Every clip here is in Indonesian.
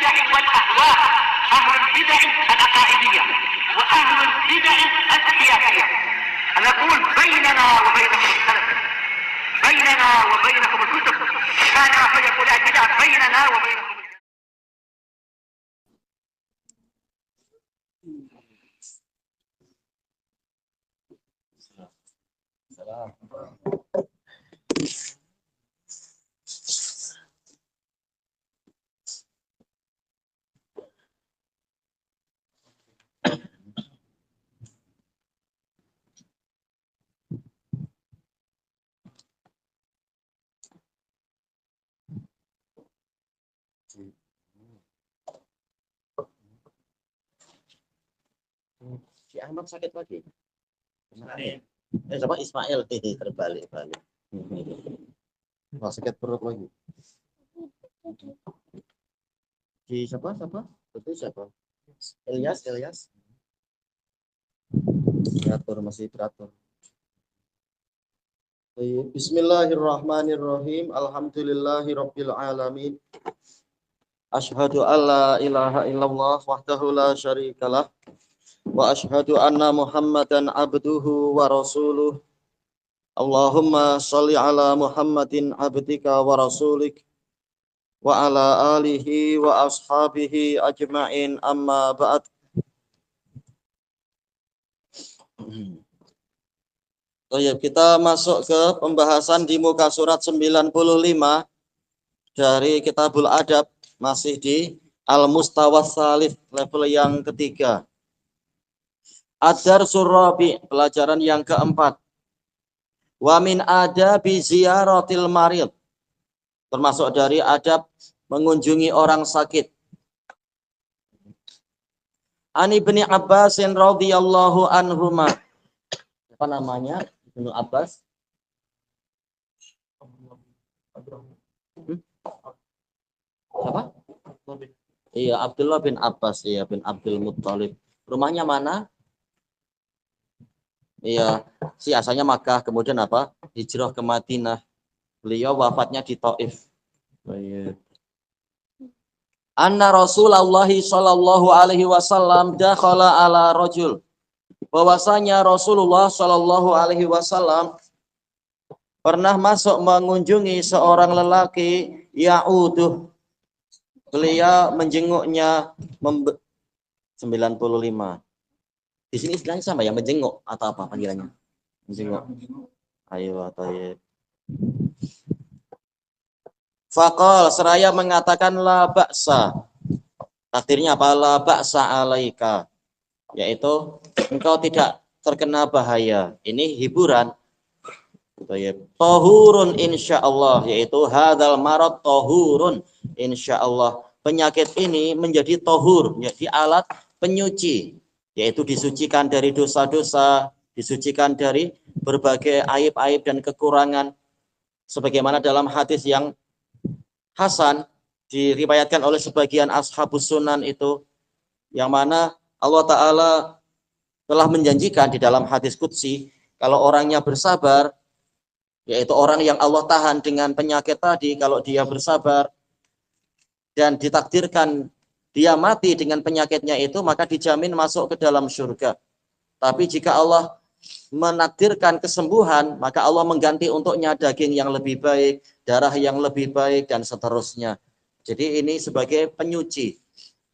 البدع والأهواء، أهل البدع العقائدية وأهل البدع السياسية. نقول بيننا وبينكم السلف، بيننا وبينكم الكتب، كان أحد يقول البدع بيننا وبينكم. Si Ahmad sakit lagi. Sama Ismail terbalik. Oh, sakit perut lagi. Di siapa? Itu siapa? Ilyas. Masih teratur. Bismillahirrahmanirrahim. Alhamdulillahirabbil alamin. Asyhadu alla ilaha illallah wahdahu la syarikalah wa asyhadu anna Muhammadan abduhu wa rasuluh. Allahumma shalli ala Muhammadin abdika wa rasulik wa ala alihi wa ashabihi ajma'in, amma ba'd. Kita masuk ke pembahasan di muka surat 95 dari Kitabul Adab, masih di Al-Mustawa Salif, level yang ketiga. Ad-Darsul Rabi, pelajaran yang keempat. Wa min adabi ziyaratil marid, termasuk dari adab mengunjungi orang sakit. Ani bin Abbas radhiyallahu anhuma. Apa namanya? Ibnu Abbas. Siapa? Iya, Abdullah bin Abbas, iya, bin Abdul Muttalib. Rumahnya mana? Iya, si asalnya Makkah, kemudian apa? Hijrah ke Madinah. Beliau wafatnya di Taif. Iya. Anna Rasulullah sallallahu alaihi wasallam dakhala ala rajul. Bahwasanya Rasulullah sallallahu alaihi wasallam pernah masuk mengunjungi seorang lelaki ya'uduh. Beliau menjenguknya 95. Di sini istilahnya sama ya, menjenguk atau apa panggilannya? Menjenguk. Ayo, tayyib. Faqal, seraya mengatakan la ba'sa. Takdirnya apa? La ba'sa alaika. Yaitu engkau tidak terkena bahaya. Ini hiburan. Tayyib. Tahurun insyaallah, yaitu hadzal marad tahurun insyaallah. Penyakit ini menjadi tahur, menjadi alat penyuci, yaitu disucikan dari dosa-dosa, disucikan dari berbagai aib-aib dan kekurangan. Sebagaimana dalam hadis yang hasan diriwayatkan oleh sebagian ashabus sunan itu, yang mana Allah Ta'ala telah menjanjikan di dalam hadis qudsi, kalau orangnya bersabar, yaitu orang yang Allah tahan dengan penyakit tadi, kalau dia bersabar dan ditakdirkan dia mati dengan penyakitnya itu, maka dijamin masuk ke dalam surga. Tapi jika Allah menakdirkan kesembuhan, maka Allah mengganti untuknya daging yang lebih baik, darah yang lebih baik, dan seterusnya. Jadi ini sebagai penyuci.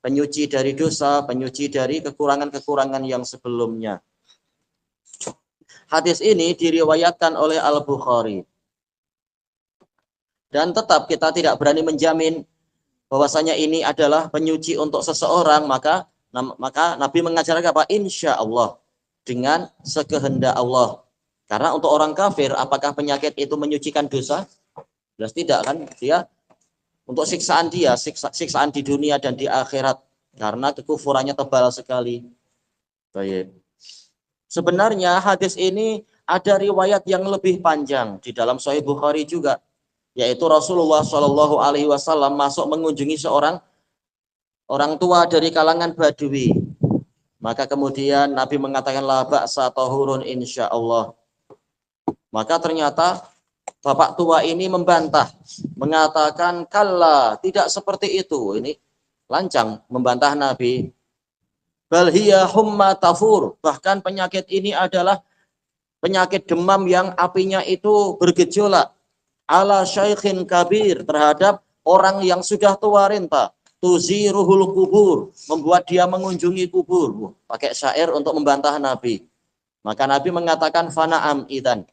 Penyuci dari dosa, penyuci dari kekurangan-kekurangan yang sebelumnya. Hadis ini diriwayatkan oleh Al-Bukhari. Dan tetap kita tidak berani menjamin bahwasanya ini adalah penyuci untuk seseorang, maka Nabi mengajarkan apa? Insya Allah, dengan sekehendak Allah. Karena untuk orang kafir, apakah penyakit itu menyucikan dosa? Jelas tidak, kan? Dia untuk siksaan dia, siksaan di dunia dan di akhirat, karena kekufurannya tebal sekali. Baik. Sebenarnya hadis ini ada riwayat yang lebih panjang di dalam Sahih Bukhari juga, yaitu Rasulullah Shallallahu Alaihi Wasallam masuk mengunjungi seorang orang tua dari kalangan Badui. Maka kemudian Nabi mengatakan la ba'sa tahurun insya Allah. Maka ternyata bapak tua ini membantah, mengatakan kalla, tidak seperti itu. Ini lancang membantah Nabi. Bal hiya humma tafur, bahkan penyakit ini adalah penyakit demam yang apinya itu bergejolak. Ala syaikhin kabir, terhadap orang yang sudah tua renta. Tuziruhul kubur, membuat dia mengunjungi kubur. Pakai syair untuk membantah Nabi. Maka Nabi mengatakan fana'am idan.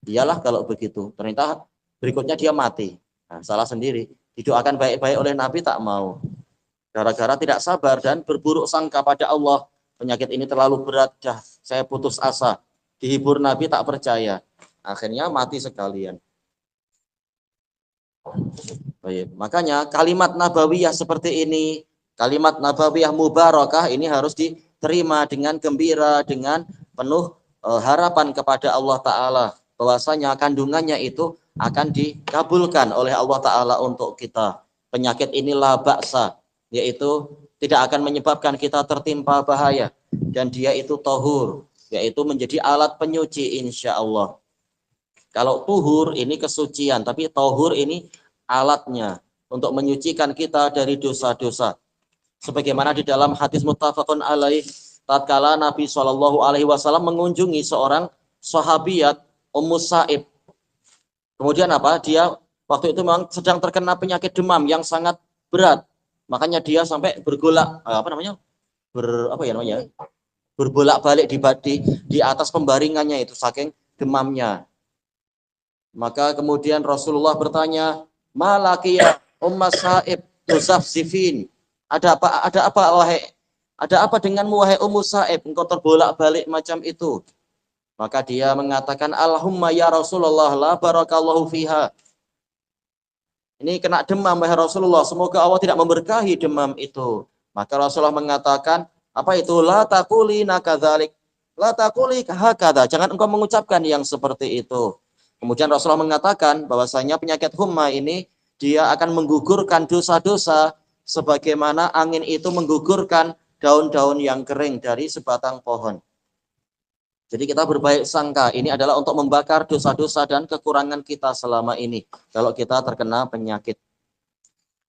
Iyalah kalau begitu. Ternyata berikutnya dia mati. Nah, salah sendiri. Didoakan baik-baik oleh Nabi tak mau. Gara-gara tidak sabar dan berburuk sangka pada Allah. Penyakit ini terlalu berat, dah saya putus asa. Dihibur Nabi tak percaya. Akhirnya mati sekalian. Baik. Makanya kalimat nabawiyah seperti ini, kalimat nabawiyah mubarakah ini harus diterima dengan gembira, dengan penuh harapan kepada Allah Ta'ala. Bahwasanya kandungannya itu akan dikabulkan oleh Allah Ta'ala untuk kita. Penyakit inilah baksa, yaitu tidak akan menyebabkan kita tertimpa bahaya. Dan dia itu tohur, yaitu menjadi alat penyuci insya Allah. Kalau tuhur ini kesucian, tapi tohur ini alatnya untuk menyucikan kita dari dosa-dosa. Sebagaimana di dalam hadis muttafaqun alaih, tatkala Nabi SAW mengunjungi seorang sahabiyat Ummu Sa'ib. Kemudian apa? Dia waktu itu memang sedang terkena penyakit demam yang sangat berat. Makanya dia sampai berbolak-balik di atas pembaringannya itu saking demamnya. Maka kemudian Rasulullah bertanya, "Malaki ya Ummu Sa'ib tuzafzifin?" Ada apa denganmu wahai Ummu Sa'ib, engkau terbolak-balik macam itu? Maka dia mengatakan, "Allahumma ya Rasulullah la barakallahu fiha." Ini kena demam wahai Rasulullah, semoga Allah tidak memberkahi demam itu. Maka Rasulullah mengatakan, apa itu? La taquli nakadzalik. La taquli hakadha. Jangan engkau mengucapkan yang seperti itu. Kemudian Rasulullah mengatakan bahwasanya penyakit humma ini dia akan menggugurkan dosa-dosa sebagaimana angin itu menggugurkan daun-daun yang kering dari sebatang pohon. Jadi kita berbaik sangka, ini adalah untuk membakar dosa-dosa dan kekurangan kita selama ini kalau kita terkena penyakit.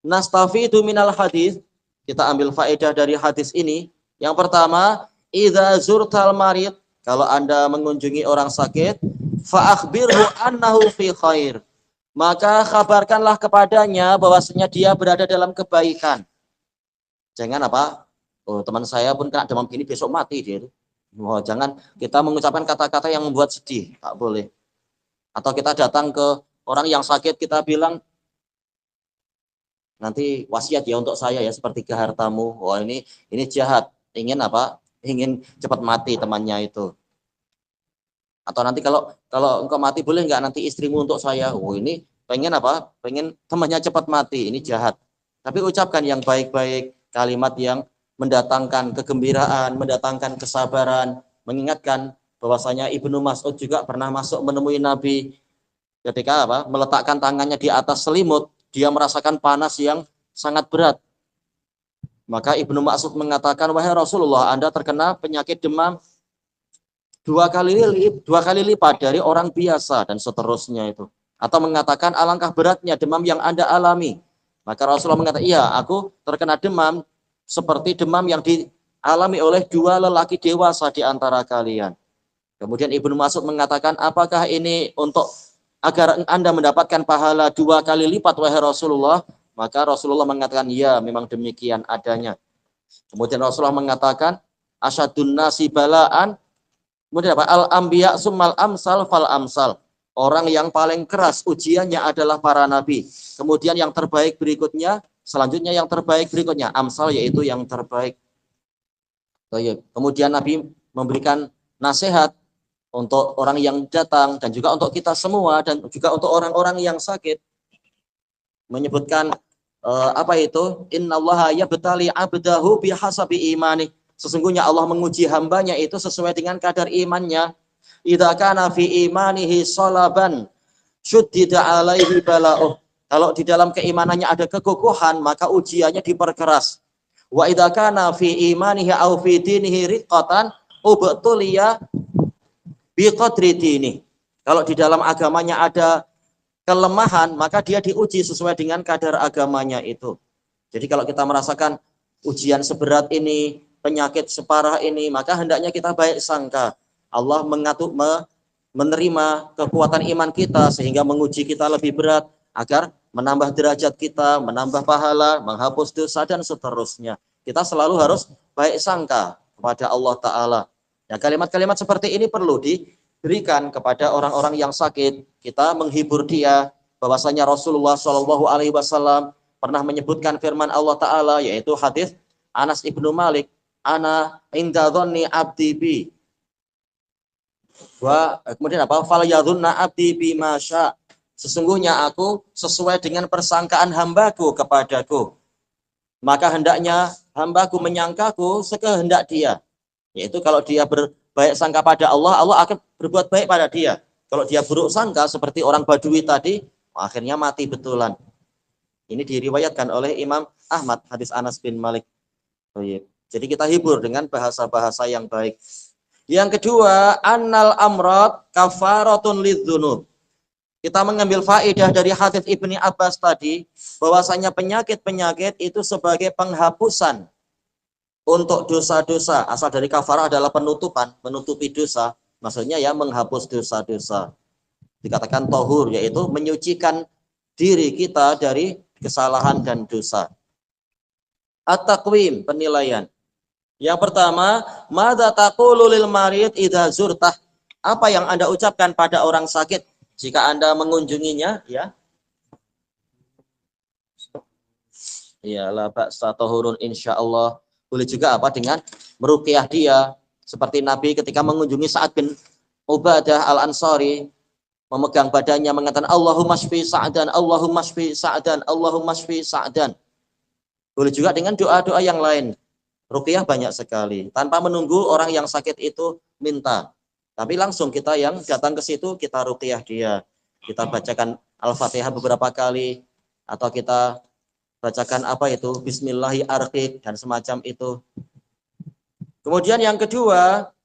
Nastafidu minal hadis, kita ambil faedah dari hadis ini. Yang pertama, idza zurtal marid, kalau Anda mengunjungi orang sakit, fa akhbirhu annahu fi khair. Maka kabarkanlah kepadanya bahwasanya dia berada dalam kebaikan. Jangan apa? Oh, teman saya pun kena demam gini besok mati dia itu. Oh, jangan kita mengucapkan kata-kata yang membuat sedih, tak boleh. Atau kita datang ke orang yang sakit, kita bilang, nanti wasiat ya untuk saya ya sepertiga hartamu. Wah, ini jahat, ingin apa? Ingin cepat mati temannya itu. Atau nanti kalau engkau mati boleh nggak nanti istrimu untuk saya? Oh, ini pengen apa? Pengen temannya cepat mati. Ini jahat. Tapi ucapkan yang baik-baik, kalimat yang mendatangkan kegembiraan, mendatangkan kesabaran, mengingatkan bahwasanya Ibnu Mas'ud juga pernah masuk menemui Nabi ketika apa? Meletakkan tangannya di atas selimut, dia merasakan panas yang sangat berat. Maka Ibnu Mas'ud mengatakan, "Wahai Rasulullah, Anda terkena penyakit demam dua kali lipat dari orang biasa," dan seterusnya itu. Atau mengatakan, "Alangkah beratnya demam yang Anda alami." Maka Rasulullah mengatakan, "Iya, aku terkena demam seperti demam yang dialami oleh dua lelaki dewasa di antara kalian." Kemudian Ibnu Mas'ud mengatakan, "Apakah ini untuk agar Anda mendapatkan pahala 2 kali lipat wahai Rasulullah?" Maka Rasulullah mengatakan, "Ya, memang demikian adanya." Kemudian Rasulullah mengatakan, "Asyadun nasi balaan." Kemudian apa? Al-anbiya summal amsal fal amsal. Orang yang paling keras ujiannya adalah para nabi. Kemudian yang terbaik berikutnya, selanjutnya yang terbaik berikutnya, amsal yaitu yang terbaik. Kemudian Nabi memberikan nasihat untuk orang yang datang dan juga untuk kita semua dan juga untuk orang-orang yang sakit. Menyebutkan apa itu? Innallaha yabtali 'abdahu bihasabi imani. Sesungguhnya Allah menguji hambanya itu sesuai dengan kadar imannya. Idza kana fi imanihi salaban syuddida 'alaihi bala'uh. Kalau di dalam keimanannya ada kekokohan, maka ujiannya diperkeras. Wa idza kana fi imanihi aw fi dinihi riqqatan ubtuliya biqadri dini. Kalau di dalam agamanya ada kelemahan, maka dia diuji sesuai dengan kadar agamanya itu. Jadi kalau kita merasakan ujian seberat ini, penyakit separah ini, maka hendaknya kita baik sangka. Allah menerima kekuatan iman kita sehingga menguji kita lebih berat agar menambah derajat kita, menambah pahala, menghapus dosa dan seterusnya. Kita selalu harus baik sangka kepada Allah Ta'ala. Ya, kalimat-kalimat seperti ini perlu diberikan kepada orang-orang yang sakit. Kita menghibur dia bahwasanya Rasulullah Shallallahu Alaihi Wasallam pernah menyebutkan firman Allah Ta'ala, yaitu hadis Anas ibnu Malik, ana inda dhanni abdi bi. Kemudian apa? Fal yadhunna abdi bima sya. Sesungguhnya aku sesuai dengan persangkaan hambaku kepadaku. Maka hendaknya hambaku menyangkaku sekehendak dia. Yaitu kalau dia berbaik sangka pada Allah, Allah akan berbuat baik pada dia. Kalau dia buruk sangka seperti orang Badui tadi, akhirnya mati betulan. Ini diriwayatkan oleh Imam Ahmad, hadis Anas bin Malik. Jadi kita hibur dengan bahasa-bahasa yang baik. Yang kedua, annal amrad kafaratun lidzunub. Kita mengambil faedah dari hadis Ibni Abbas tadi, bahwasanya penyakit-penyakit itu sebagai penghapusan untuk dosa-dosa. Asal dari kafarah adalah penutupan, menutupi dosa. Maksudnya ya menghapus dosa-dosa. Dikatakan tohur, yaitu menyucikan diri kita dari kesalahan dan dosa. At-taqwim, penilaian. Yang pertama, madza taqulu lil marid idza zurtah? Apa yang Anda ucapkan pada orang sakit jika Anda mengunjunginya, ya? Ya, la ba'sa tahurun insyaallah. Boleh juga apa dengan meruqyah dia, seperti Nabi ketika mengunjungi Sa'ad bin Ubadah Al-Ansari, memegang badannya mengatakan Allahumma shfi Sa'dan, Allahumma shfi Sa'dan, Allahumma shfi Sa'dan. Boleh juga dengan doa-doa yang lain. Ruqyah banyak sekali, tanpa menunggu orang yang sakit itu minta. Tapi langsung kita yang datang ke situ, kita ruqyah dia. Kita bacakan Al-Fatihah beberapa kali, atau kita bacakan apa itu, Bismillahi arqiq, dan semacam itu. Kemudian yang kedua,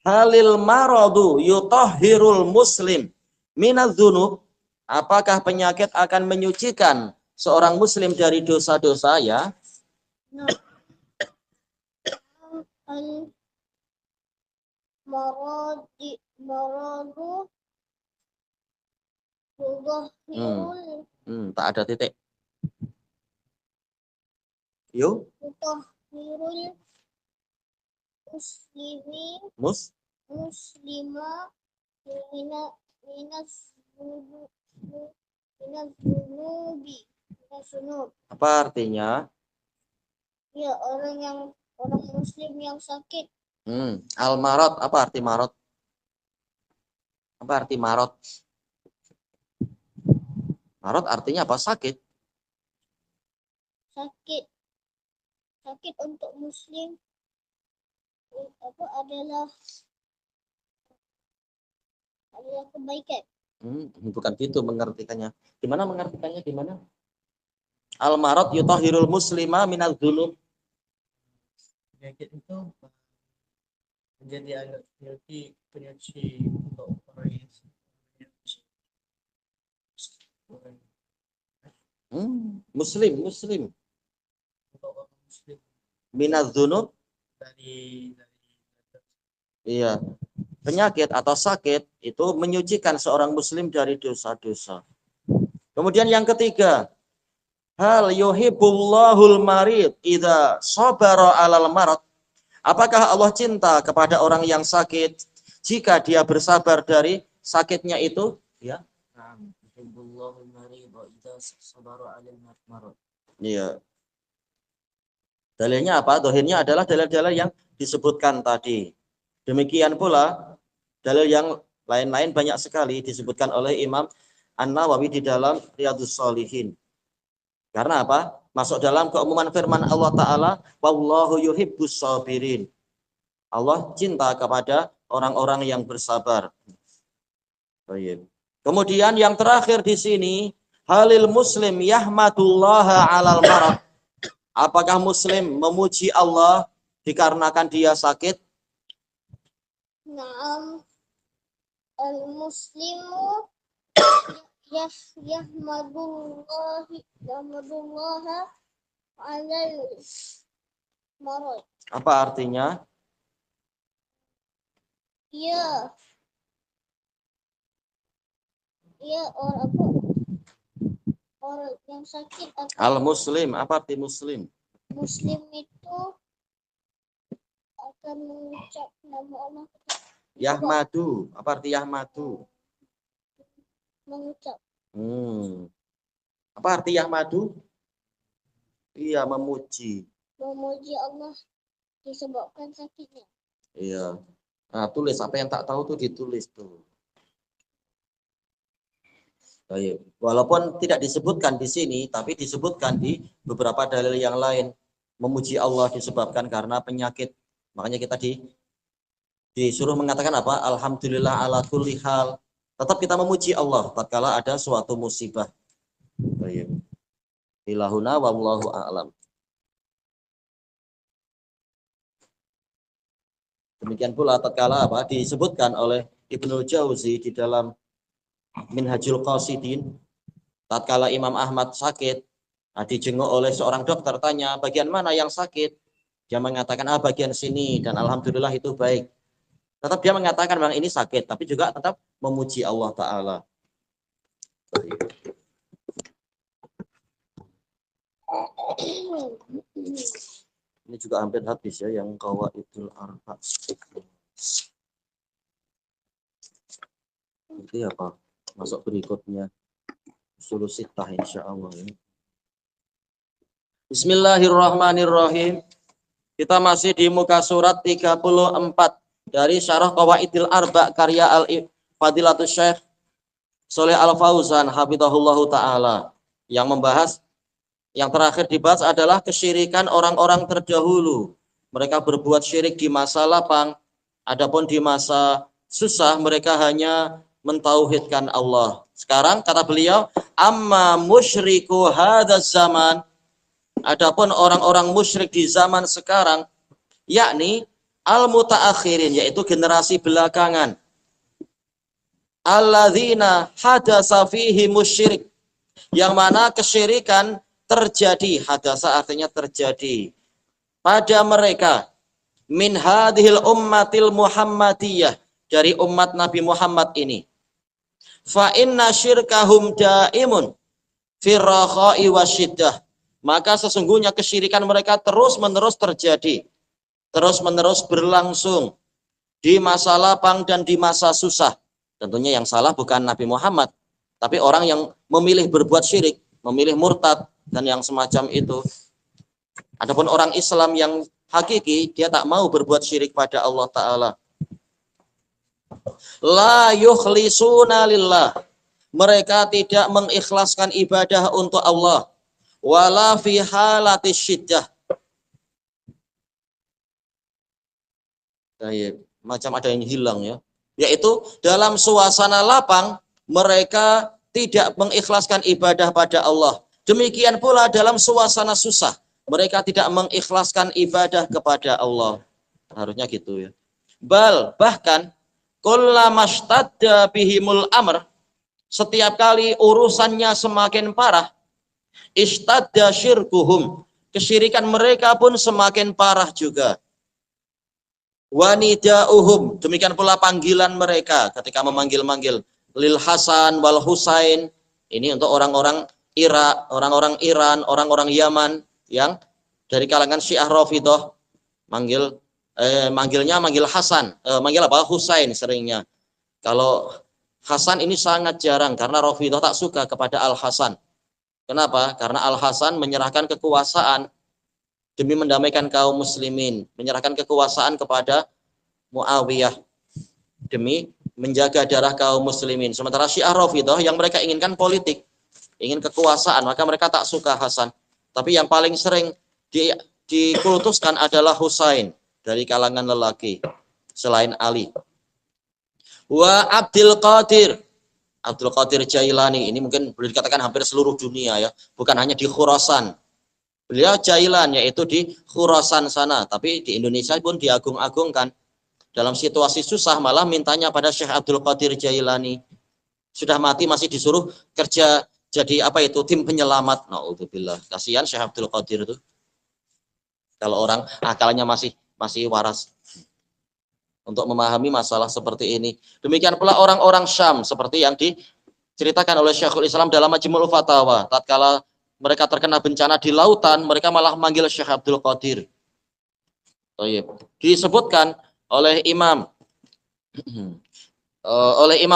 halil maradu yutahhirul muslim minadz-dzunub. Apakah penyakit akan menyucikan seorang muslim dari dosa-dosa, ya? Maradu Tak ada titik. Yuk. Yutahhirul muslima minaz-zunubi. Apa artinya? Ya, orang muslim yang sakit. Al-marad, apa arti marad? Apa arti marad? Marad artinya apa? Sakit. Sakit untuk muslim apa adalah kebaikan. Bukan gitu mengartikannya. Gimana mengartikannya? Gimana? Al-marad yutahhirul muslima minadz-dzunub. Penyakit itu menjadi agak seperti penyuci untuk orang yang muslim untuk orang muslim minadz-dzunub dari iya, penyakit atau sakit itu menyucikan seorang muslim dari dosa-dosa. Kemudian yang ketiga, hal yuhibbullahul marid idza sabara 'alal marad. Apakah Allah cinta kepada orang yang sakit jika dia bersabar dari sakitnya itu, ya? Iya. Dalilnya apa? Dohirnya adalah dalil-dalil yang disebutkan tadi. Demikian pula dalil yang lain-lain banyak sekali disebutkan oleh Imam An-Nawawi di dalam Riyadhus Shalihin. Karena apa? Masuk dalam keumuman firman Allah Ta'ala, wallahu yuhibbus sabirin. Allah cinta kepada orang-orang yang bersabar. Kemudian yang terakhir di sini, halil muslim yahmadullaha 'alal marad. Apakah muslim memuji Allah dikarenakan dia sakit? Naam, al-muslimu yahmadullaha alal marad. Apa artinya? Iya. Iya orang apa? Orang yang sakit atau Al-muslim, apa arti muslim? muslim itu akan mengucap nama Allah, Yahmadu, apa arti Yahmadu? mengucap Apa arti Yahmadu? Iya, memuji. memuji Allah disebabkan sakitnya. Iya. Nah, tulis apa yang tak tahu tuh ditulis tuh. Baik. Walaupun tidak disebutkan di sini, tapi disebutkan di beberapa dalil yang lain. Memuji Allah disebabkan karena penyakit. Makanya kita disuruh mengatakan apa? Alhamdulillah ala kulli hal. Tetap kita memuji Allah tatkala ada suatu musibah. Baik. Ilahuna wallahu a'lam. Demikian pula tatkala apa? Disebutkan oleh Ibnu Jauzi di dalam Minhajul Qasidin, tatkala Imam Ahmad sakit, dijenguk oleh seorang dokter, tanya bagian mana yang sakit, dia mengatakan bagian sini, dan alhamdulillah itu baik. Tetap dia mengatakan memang ini sakit, tapi juga tetap memuji Allah Ta'ala. Ini juga hampir habis ya yang Qawaidul Arba. Nanti apa? Masuk berikutnya. Ushul Sittah insyaallah. Bismillahirrahmanirrahim. Kita masih di muka surat 34 dari Syarah Qawaidil Arba karya Al-Fadilatul Syekh Shalih Al-Fauzan hafizahullahu taala, yang membahas, yang terakhir dibahas adalah kesyirikan orang-orang terdahulu. Mereka berbuat syirik di masa lapang, adapun di masa susah mereka hanya mentauhidkan Allah. Sekarang kata beliau, amma musyriku hadzal zaman, adapun orang-orang musyrik di zaman sekarang, yakni al-mutaakhirin, yaitu generasi belakangan, alladzina hadasa fihi musyrik, yang mana kesyirikan terjadi, hadasa artinya terjadi pada mereka, min hadhil ummatil muhammadiyah, dari umat Nabi Muhammad ini. Fa inna syirkahum daimun firrakhai wasyiddah, maka sesungguhnya kesyirikan mereka terus-menerus terjadi, terus-menerus berlangsung di masa lapang dan di masa susah. Tentunya yang salah bukan Nabi Muhammad, tapi orang yang memilih berbuat syirik, memilih murtad dan yang semacam itu. Adapun orang Islam yang hakiki, dia tak mau berbuat syirik pada Allah Ta'ala. La yukhlisuna lillah, mereka tidak mengikhlaskan ibadah untuk Allah. Wala fi halatis syiddah, macam ada yang hilang ya, yaitu dalam suasana lapang mereka tidak mengikhlaskan ibadah pada Allah. Demikian pula dalam suasana susah mereka tidak mengikhlaskan ibadah kepada Allah. Harusnya gitu ya. Bahkan kullamashtadda bihimul amr, setiap kali urusannya semakin parah, ishtadda syirkuhum, kesyirikan mereka pun semakin parah juga. Wanida'uhum, demikian pula panggilan mereka ketika memanggil-manggil lil Hasan wal Husain, ini untuk orang-orang Irak, orang-orang Iran, orang-orang Yaman yang dari kalangan Syiah Rafidhah, manggilnya Hasan, manggil apa? Husain seringnya. Kalau Hasan ini sangat jarang karena Rafidhah tak suka kepada Al Hasan. Kenapa? Karena Al Hasan menyerahkan kekuasaan demi mendamaikan kaum muslimin, menyerahkan kekuasaan kepada Muawiyah demi menjaga darah kaum muslimin. Sementara Syiah Rafidhah yang mereka inginkan politik, ingin kekuasaan, maka mereka tak suka Hasan. Tapi yang paling sering dikultuskan adalah Husain dari kalangan lelaki selain Ali. Wa Abdul Qadir Jailani, ini mungkin boleh dikatakan hampir seluruh dunia ya, bukan hanya di Khurasan. Beliau Jailan, yaitu di Khurasan sana, tapi di Indonesia pun diagung-agungkan. Dalam situasi susah malah mintanya pada Syekh Abdul Qadir Jailani. Sudah mati masih disuruh kerja jadi apa itu, tim penyelamat. Naudzubillah. Kasihan Syekh Abdul Qadir itu. Kalau orang akalnya masih waras untuk memahami masalah seperti ini. Demikian pula orang-orang Syam seperti yang diceritakan oleh Syekhul Islam dalam Majmu'ul Fatawa. Tatkala mereka terkena bencana di lautan, mereka malah memanggil Syekh Abdul Qadir. Disebutkan oleh Imam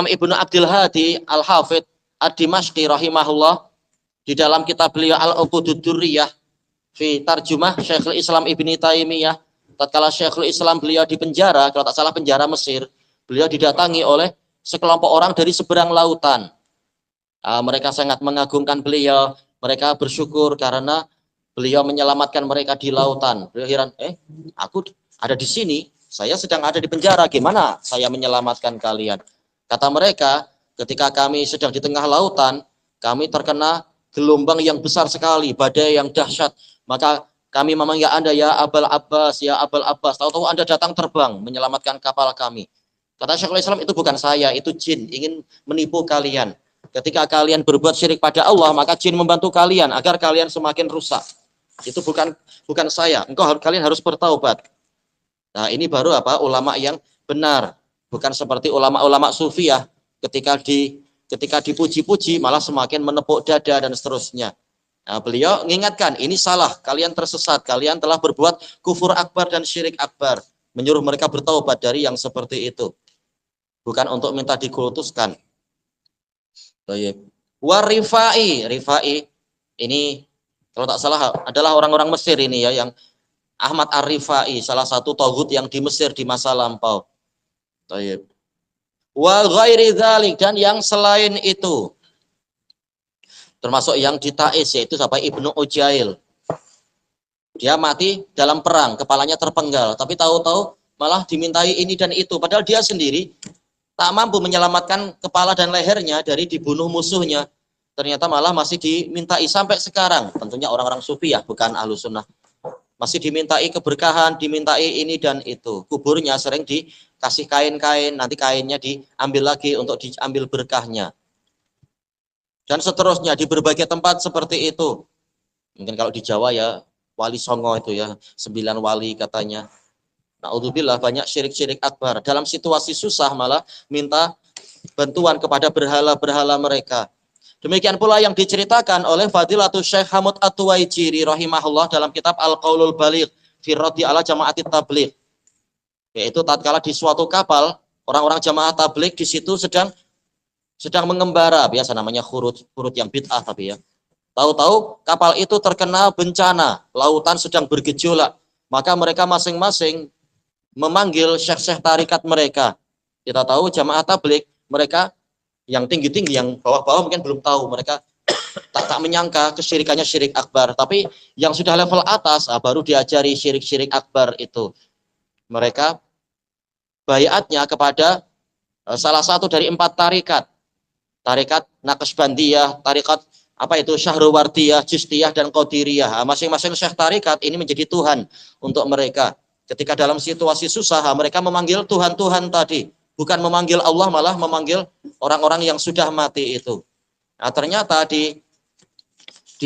Ibnu Abdul Hadi Al-Hafidh Ad-Dimashqi rahimahullah di dalam kitab beliau Al-Uqudud Durriyah fi tarjumah Syekhul Islam Ibnu Taimiyah. Tatkala Syekhul Islam beliau di penjara, kalau tak salah penjara Mesir, beliau didatangi oleh sekelompok orang dari seberang lautan. Mereka sangat mengagungkan beliau, mereka bersyukur karena beliau menyelamatkan mereka di lautan. Beliau heran, aku ada di sini, saya sedang ada di penjara, gimana saya menyelamatkan kalian? Kata mereka, ketika kami sedang di tengah lautan, kami terkena gelombang yang besar sekali, badai yang dahsyat. Maka kami memanggil Anda, ya Abul Abbas, ya Abul Abbas. Tahu-tahu Anda datang terbang, menyelamatkan kapal kami. Kata Syekhul Islam, itu bukan saya, itu jin, ingin menipu kalian. Ketika kalian berbuat syirik pada Allah, maka jin membantu kalian agar kalian semakin rusak. Itu bukan saya. Kalian harus bertaubat. Nah, ini baru ulama yang benar, bukan seperti ulama-ulama sufiyah ketika dipuji-puji malah semakin menepuk dada dan seterusnya. Nah, beliau mengingatkan, ini salah, kalian tersesat, kalian telah berbuat kufur akbar dan syirik akbar, menyuruh mereka bertaubat dari yang seperti itu. Bukan untuk minta dikultuskan. Rifai ini kalau tak salah adalah orang-orang Mesir ini ya, yang Ahmad Ar-Rifai, salah satu taghut yang di Mesir di masa lampau. Wa ghairi dzalik, dan yang selain itu, termasuk yang di Taiz, yaitu sampai Ibnu Ujail. Dia mati dalam perang, kepalanya terpenggal, tapi tahu-tahu malah dimintai ini dan itu, padahal dia sendiri tak mampu menyelamatkan kepala dan lehernya dari dibunuh musuhnya. Ternyata malah masih dimintai sampai sekarang. Tentunya orang-orang sufi ya, bukan ahlu sunnah. Masih dimintai keberkahan, dimintai ini dan itu. Kuburnya sering dikasih kain-kain, nanti kainnya diambil lagi untuk diambil berkahnya. Dan seterusnya di berbagai tempat seperti itu. Mungkin kalau di Jawa ya, Wali Songo itu ya, 9 wali katanya. Na'udzubillah, banyak syirik-syirik akbar. Dalam situasi susah malah minta bantuan kepada berhala-berhala mereka. Demikian pula yang diceritakan oleh Fadilatul Syekh Hamud At-Tuwaijiri rahimahullah dalam kitab Al-Qaulul Baligh fi Raddi ala Jama'atit Tabligh. Yaitu tatkala di suatu kapal, orang-orang jamaah tabligh di situ sedang mengembara, biasa namanya khurut yang bid'ah tapi ya. Tahu-tahu kapal itu terkena bencana, lautan sedang bergejolak. Maka mereka masing-masing memanggil syekh-syekh tarikat mereka. Kita tahu jamaah tabligh, mereka yang tinggi-tinggi, yang bawah-bawah mungkin belum tahu, mereka tak menyangka kesyirikannya syirik akbar. Tapi yang sudah level atas, baru diajari syirik-syirik akbar itu. Mereka baiatnya kepada salah satu dari 4 tarikat. Tarikat Naqsbandiyah, tarikat Syahruwardiyah, Chistiyah, dan Qadiriyah. Masing-masing syekh tarikat ini menjadi Tuhan untuk mereka. Ketika dalam situasi susah, mereka memanggil Tuhan-Tuhan tadi. Bukan memanggil Allah, malah memanggil orang-orang yang sudah mati itu. Nah, ternyata di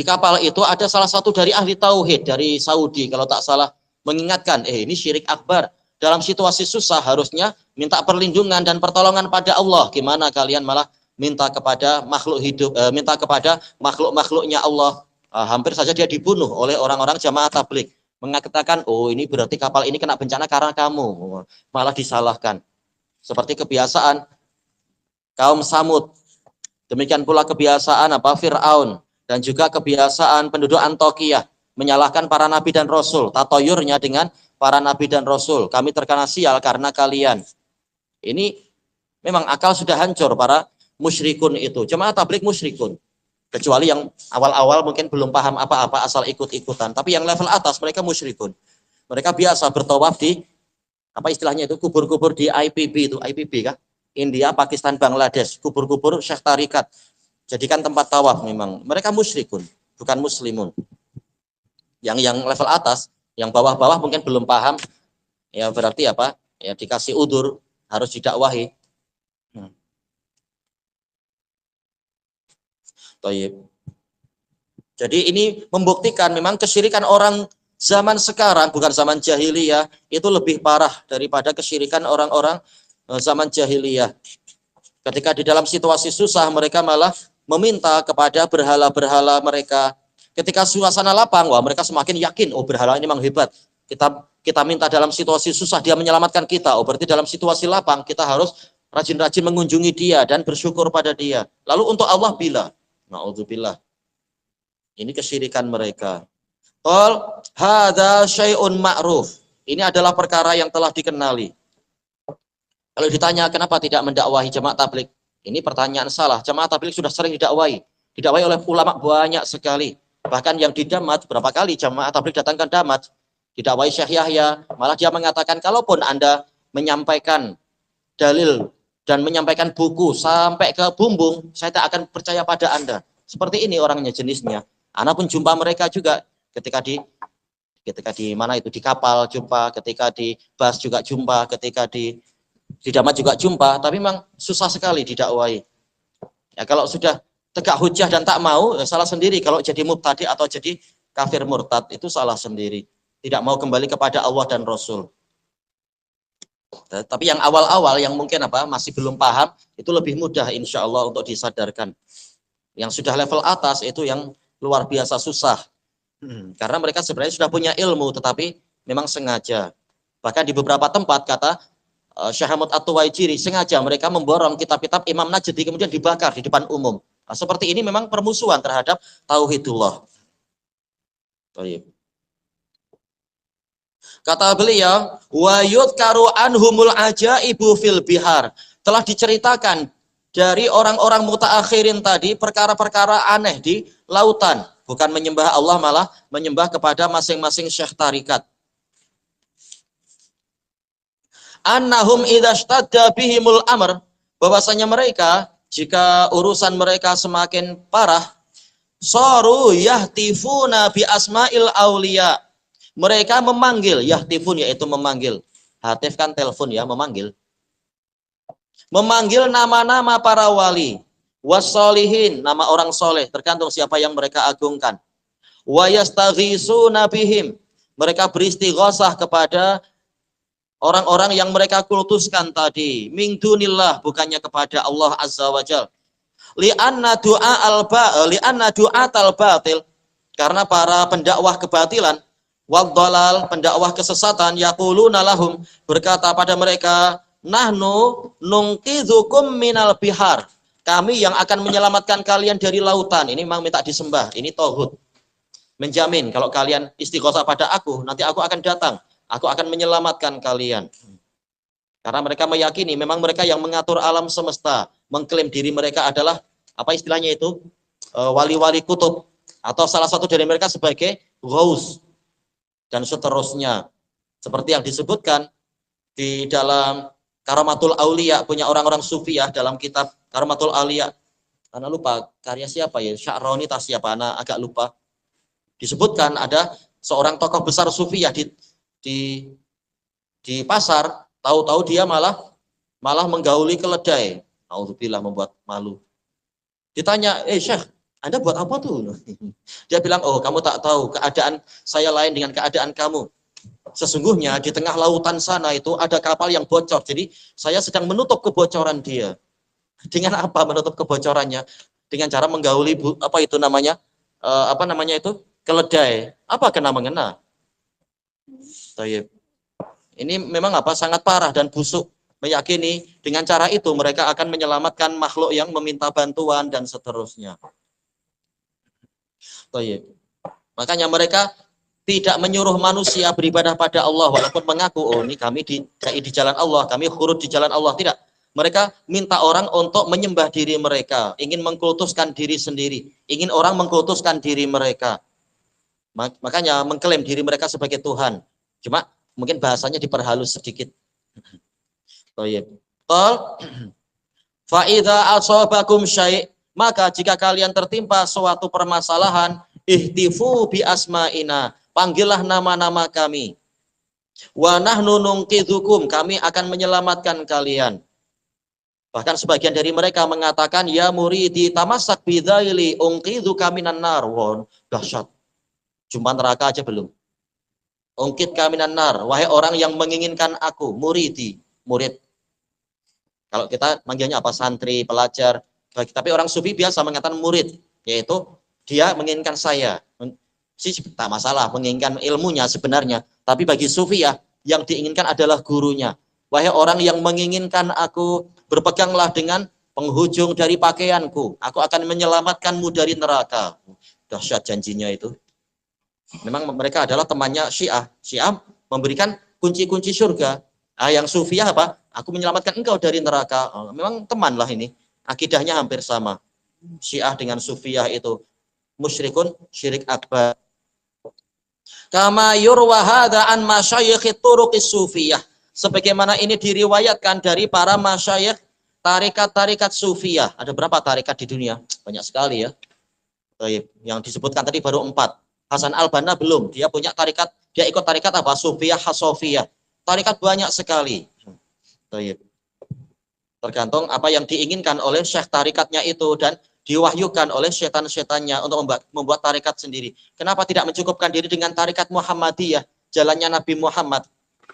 kapal itu ada salah satu dari ahli tauhid dari Saudi, kalau tak salah, mengingatkan, ini syirik akbar. Dalam situasi susah harusnya minta perlindungan dan pertolongan pada Allah. Gimana kalian malah minta kepada makhluk hidup, minta kepada makhluk-makhluknya Allah. Hampir saja dia dibunuh oleh orang-orang jamaah tabligh. Mengatakan, ini berarti kapal ini kena bencana karena kamu. Malah disalahkan. Seperti kebiasaan kaum Samud. Demikian pula kebiasaan Fir'aun. Dan juga kebiasaan penduduk Antioquia. Menyalahkan para nabi dan rasul. Tatoyurnya dengan para nabi dan rasul. Kami terkena sial karena kalian. Ini memang akal sudah hancur para musyrikun itu. Jemaah tabligh musyrikun. Kecuali yang awal-awal mungkin belum paham apa-apa, asal ikut-ikutan. Tapi yang level atas mereka musyrikun. Mereka biasa bertawaf di istilahnya itu, kubur-kubur di IPB kah? India, Pakistan, Bangladesh, kubur-kubur syekh tarikat. Jadikan tempat tawaf memang. Mereka musyrikun, bukan muslimun. Yang level atas, yang bawah-bawah mungkin belum paham, ya berarti ya dikasih udur, harus didakwahi. Jadi ini membuktikan memang kesyirikan orang Zaman sekarang, bukan zaman jahiliyah, itu lebih parah daripada kesyirikan orang-orang zaman jahiliyah. Ketika di dalam situasi susah, mereka malah meminta kepada berhala-berhala mereka. Ketika suasana lapang, wah mereka semakin yakin, oh berhala ini memang hebat. Kita minta dalam situasi susah, dia menyelamatkan kita. Oh berarti dalam situasi lapang, kita harus rajin-rajin mengunjungi dia dan bersyukur pada dia. Lalu untuk Allah bila? Na'udzubillah. Ini kesyirikan mereka. Qul hadza syai'un ma'ruf. Ini adalah perkara yang telah dikenali. Kalau ditanya kenapa tidak mendakwahi jemaah tabligh? Ini pertanyaan salah. Jemaah tabligh sudah sering didakwahi. Didakwahi oleh ulama banyak sekali. Bahkan yang di Damat, berapa kali jemaah tabligh datang ke Damat, didakwahi Syekh Yahya, malah dia mengatakan kalaupun Anda menyampaikan dalil dan menyampaikan buku sampai ke bumbung, saya tak akan percaya pada Anda. Seperti ini orangnya, jenisnya. Ana pun jumpa mereka juga ketika di mana itu, di kapal jumpa, ketika di bus juga jumpa, ketika di Damat juga jumpa, tapi memang susah sekali didakwahi. Ya kalau sudah tegak hujah dan tak mau, ya salah sendiri. Kalau jadi mubtadi atau jadi kafir murtad itu salah sendiri. Tidak mau kembali kepada Allah dan Rasul. Tapi yang awal-awal yang mungkin masih belum paham, itu lebih mudah insya Allah untuk disadarkan. Yang sudah level atas itu yang luar biasa susah. Karena mereka sebenarnya sudah punya ilmu, tetapi memang sengaja. Bahkan di beberapa tempat kata Syekh Ahmad At-Tuwaijiri, sengaja mereka memborong kitab-kitab Imam Najdi kemudian dibakar di depan umum. Nah, seperti ini memang permusuhan terhadap tauhidullah. Kata beliau, wa yudkaru anhumul ajaibu fil bihar. Telah diceritakan dari orang-orang mutaakhirin tadi perkara-perkara aneh di lautan. Bukan menyembah Allah, malah menyembah kepada masing-masing syekh tarikat. Annahum idashtadda bihimul amr, bahwasanya mereka jika urusan mereka semakin parah, saru yahtifuna bi asma'il auliya. Mereka memanggil, yahtifun yaitu memanggil. Hatif kan telepon ya, memanggil. Memanggil nama-nama para wali. Wassolihin, nama orang soleh, tergantung siapa yang mereka agungkan. Wa yastaghisuna bihim, mereka beristighosah kepada orang-orang yang mereka kultuskan tadi. Min dunillah, bukannya kepada Allah Azza wa Jal. Li'anna du'atal batil, karena para pendakwah kebatilan, wadhalal, pendakwah kesesatan, yaquluna lahum, berkata pada mereka, nahnu nungkidzukum minal bihar, kami yang akan menyelamatkan kalian dari lautan. Ini memang minta disembah, ini tauhid. Menjamin kalau kalian istighosah pada aku, nanti aku akan datang, aku akan menyelamatkan kalian. Karena mereka meyakini memang mereka yang mengatur alam semesta, mengklaim diri mereka adalah apa istilahnya itu, wali-wali kutub, atau salah satu dari mereka sebagai ghaus dan seterusnya. Seperti yang disebutkan di dalam Karamatul Aulia, punya orang-orang sufi ya, dalam kitab Karamatul Aulia. Anak lupa karya siapa ya, Sya'roni tas siapa, anak agak lupa. Disebutkan ada seorang tokoh besar sufi ya di pasar, tahu-tahu dia malah menggauli keledai. Alhamdulillah, membuat malu. Ditanya, Syekh, Anda buat apa tuh? Dia bilang, oh kamu tak tahu, keadaan saya lain dengan keadaan kamu. Sesungguhnya di tengah lautan sana itu ada kapal yang bocor. Jadi saya sedang menutup kebocoran dia. Dengan apa menutup kebocorannya? Dengan cara menggauli keledai. Apa kena mengena? Ini memang sangat parah dan busuk. Meyakini dengan cara itu mereka akan menyelamatkan makhluk yang meminta bantuan dan seterusnya. Makanya mereka tidak menyuruh manusia beribadah pada Allah walaupun mengaku, oh ini kami di jalan Allah, kami khurud di jalan Allah. Tidak. Mereka minta orang untuk menyembah diri mereka, ingin mengkultuskan diri sendiri, ingin orang mengkultuskan diri mereka. Makanya mengklaim diri mereka sebagai Tuhan. Cuma mungkin bahasanya diperhalus sedikit. Fa idza asabakum syai', maka jika kalian tertimpa suatu permasalahan, ihtifu bi asma'ina, panggillah nama-nama kami. Wa nahnu nunqidzukum, kami akan menyelamatkan kalian. Bahkan sebagian dari mereka mengatakan, ya muridi tamassak bidzaili unqidzuka minan nar. Wah, dahsyat. Jumpa neraka aja belum. Ungkit kaminan nar, wahai orang yang menginginkan aku, murid. Kalau kita manggilnya apa? Santri, pelajar. Tapi orang sufi biasa mengatakan murid, yaitu dia menginginkan saya. Sih tak masalah menginginkan ilmunya sebenarnya, tapi bagi sufi ya, yang diinginkan adalah gurunya. Wahai orang yang menginginkan aku, berpeganglah dengan penghujung dari pakaianku. Aku akan menyelamatkanmu dari neraka. Dahsyat janjinya itu. Memang mereka adalah temannya Syiah. Syiah memberikan kunci-kunci surga. Yang Sufiah apa? Aku menyelamatkan engkau dari neraka. Memang teman lah ini. Akidahnya hampir sama. Syiah dengan Sufiah itu musyrikun, syirik akbar. Kama yurwa hadza an masyayikh turuqis Sufiyah. Sebagaimana ini diriwayatkan dari para masyayikh tarikat-tarikat Sufiyah. Ada berapa tarikat di dunia? Banyak sekali ya. Yang disebutkan tadi baru 4. Hasan al-Banna belum, dia punya tarikat, dia ikut tarikat apa? Sufiyah, Hasofiyah. Tarikat banyak sekali. Tergantung apa yang diinginkan oleh syekh tarikatnya itu dan diwahyukan oleh setan-setannya untuk membuat tarikat sendiri. Kenapa tidak mencukupkan diri dengan tarikat Muhammadiyah, jalannya Nabi Muhammad?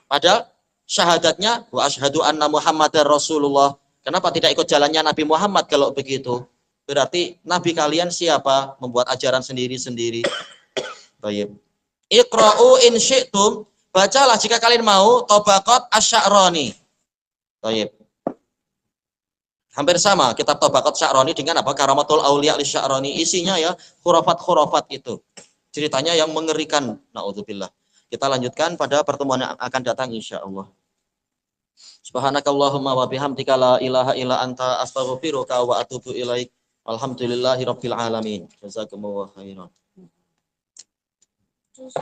Padahal syahadatnya wa asyhadu anna Muhammadar Rasulullah. Kenapa tidak ikut jalannya Nabi Muhammad kalau begitu? Berarti Nabi kalian siapa? Membuat ajaran sendiri-sendiri. Baik. Iqra'u in syi'tum, bacalah jika kalian mau Tabaqat Asy-Sya'rani. Baik. Hampir sama kitab Tabaqat Sya'rani dengan apa? Karamatul Auliya Lisy-Sya'rani. Isinya ya khurafat-khurafat itu. Ceritanya yang mengerikan. Nauzubillah. Kita lanjutkan pada pertemuan yang akan datang insyaallah. Subhanakallahumma wa bihamdika la ilaha illa anta astaghfiruka wa atubu ilaik. Alhamdulillahirabbil alamin. Jazakumullahu khairan. Terus